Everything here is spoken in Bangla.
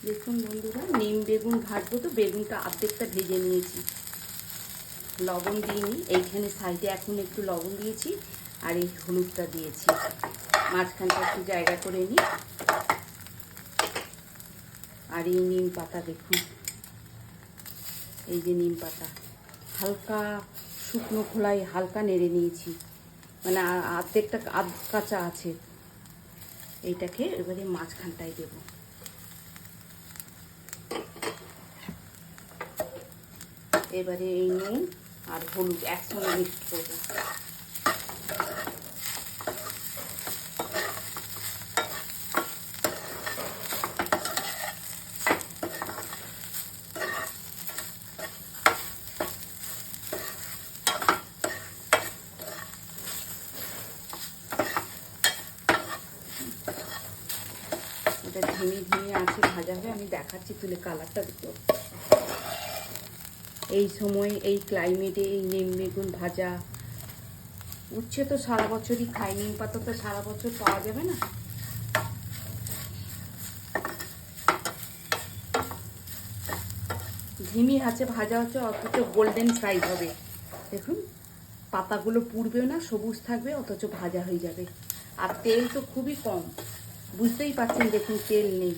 দেখুন বন্ধুরা, নিম বেগুন ভাজবো তো বেগুনটা অর্ধেকটা ভেজে নিয়েছি, লবণ দিইনি। এইখানে সাইডে এখন একটু লবণ দিয়েছি আর এই হলুদটা দিয়েছি। মাঝখানটা একটু জায়গা করে নিই। আর এই নিম পাতা দেখুন, এই যে নিম পাতা হালকা শুকনো খোলায় হালকা নেড়ে নিয়েছি, মানে অর্ধেকটা আধ কাঁচা আছে। এইটাকে এবারে মাঝখানটায় দেব। এবারে এই নুন আর হলুদ একসঙ্গে মিক্স করবো। এটা ধিমি আছে ভাজা হবে, আমি দেখাচ্ছি তুলে কালারটা দেখো। এই সময় এই ক্লাইমেটে এই নিম বেগুন ভাজা, উচ্ছে তো সারা বছরই খাই, নিম পাতা তো সারা বছর পাওয়া যাবে না। ধিমি আছে ভাজা হচ্ছে, অথচ গোল্ডেন ফ্রাই হবে। দেখুন পাতাগুলো পুড়বেও না, সবুজ থাকবে, অথচ ভাজা হয়ে যাবে। আর তেল তো খুবই কম, বুঝতেই পারছেন, দেখুন তেল নেই।